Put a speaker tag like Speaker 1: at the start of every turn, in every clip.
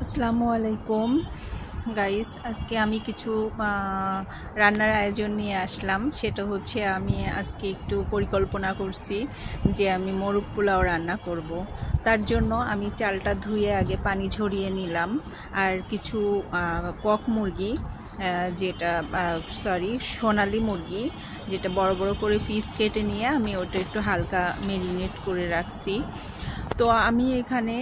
Speaker 1: আসসালামু আলাইকুম গাইস, আজকে আমি কিছু রান্নার আয়োজন নিয়ে আসলাম। সেটা হচ্ছে আমি আজকে একটু পরিকল্পনা করছি যে আমি মোরগ পোলাও রান্না করব। তার জন্য আমি চালটা ধুয়ে আগে পানি ঝরিয়ে নিলাম। আর কিছু কক মুরগি, যেটা সোনালি মুরগি, যেটা বড় বড় করে পিস কেটে নিয়ে আমি ওটা একটু হালকা মেরিনেট করে রাখছি। তো আমি এখানে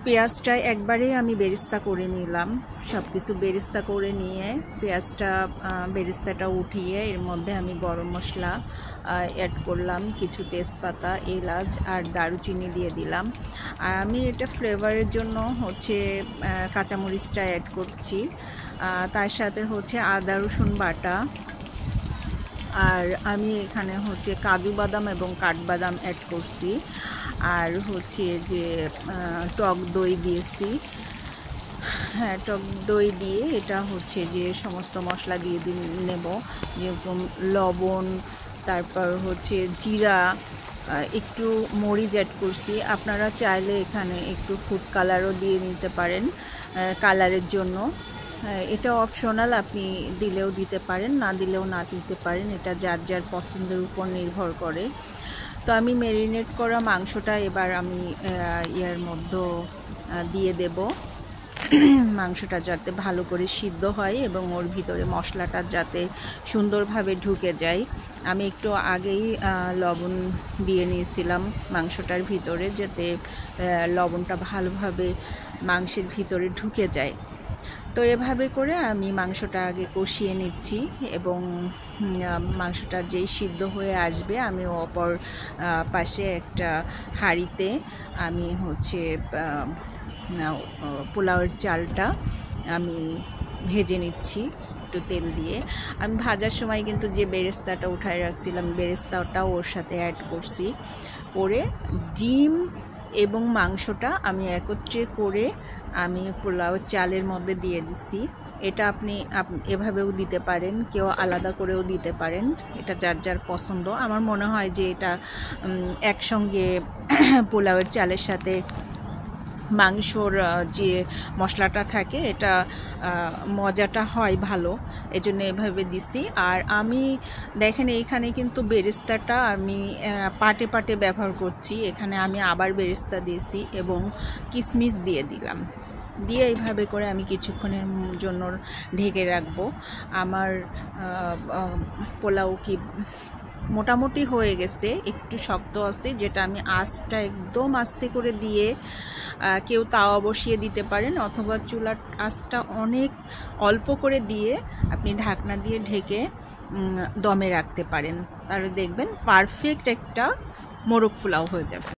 Speaker 1: পেঁয়াজটা একবারেই আমি বেরেস্তা করে নিলাম। সব কিছু বেরেস্তা করে নিয়ে বেরেস্তাটা উঠিয়ে এর মধ্যে আমি গরম মশলা অ্যাড করলাম, কিছু তেজপাতা, এলাচ আর দারুচিনি দিয়ে দিলাম। আর আমি এটা ফ্লেভারের জন্য হচ্ছে কাঁচামরিচটা অ্যাড করছি। তার সাথে হচ্ছে আদা রসুন বাটা, আর আমি এখানে হচ্ছে কাজু বাদাম এবং কাঠবাদাম অ্যাড করছি। আর হচ্ছে যে টক দই দিয়েছি। হ্যাঁ, টক দই দিয়ে এটা হচ্ছে যে সমস্ত মশলা দিয়ে নেব, যেরকম লবণ, তারপর হচ্ছে জিরা, একটু মরিচ অ্যাড করছি। আপনারা চাইলে এখানে একটু ফুড কালারও দিয়ে নিতে পারেন কালারের জন্য। এটা অপশনাল, আপনি দিলেও দিতে পারেন, না দিলেও না দিতে পারেন, এটা যার যার পছন্দের উপর নির্ভর করে। তো আমি ম্যারিনেট করা মাংসটা এবার আমি এর মধ্যে দিয়ে দেব। মাংসটা যাতে ভালো করে সিদ্ধ হয় এবং ওর ভিতরে মশলাটা যাতে সুন্দরভাবে ঢুকে যায়। আমি একটু আগেই লবণ দিয়ে নিয়েছিলাম মাংসটার ভিতরে, যাতে লবণটা ভালোভাবে মাংসের ভিতরে ঢুকে যায়। তো এভাবে করে আমি মাংসটা আগে কষিয়ে নিচ্ছি এবং মাংসটা যেই সিদ্ধ হয়ে আসবে আমি অপর পাশে একটা হাঁড়িতে আমি হচ্ছে পোলাওয়ের চালটা আমি ভেজে নিচ্ছি একটু তেল দিয়ে। আমি ভাজার সময় কিন্তু যে বেরেস্তাটা উঠায় রাখছিলাম, বেরেস্তাটাও ওর সাথে অ্যাড করছি। করে ডিম এবং মাংসটা আমি একত্রে করে আমি পোলাও চালের মধ্যে দিয়ে দিচ্ছি। এটা আপনি এভাবেও দিতে পারেন, কেউ আলাদা করেও দিতে পারেন, এটা যার যার পছন্দ। আমার মনে হয় যে এটা একসঙ্গে পোলাওয়ের চালের সাথে মাংসর যে মশলাটা থাকে, এটা মজাটা হয় ভালো, এজন্য এভাবে দিছি। আর আমি দেখেন এইখানে কিন্তু বেরেস্তাটা আমি পাটে পাটে ব্যবহার করছি। এখানে আমি আবার বেরেস্তা দিয়েছি এবং কিশমিশ দিয়ে দিলাম, দিয়ে এইভাবে করে আমি কিছুক্ষণের জন্য ঢেকে রাখবো। আমার পোলাও কি মোটামুটি হয়ে গেছে, একটু শক্ত আছে, যেটা আমি আঁচটা একদম আস্তে করে দিয়ে, কেউ তাওয়া বসিয়ে দিতে পারেন অথবা চুলার আঁচটা অনেক অল্প করে দিয়ে আপনি ঢাকনা দিয়ে ঢেকে দমে রাখতে পারেন। তাহলে দেখবেন পারফেক্ট একটা মোরগ পোলাও হয়ে যাবে।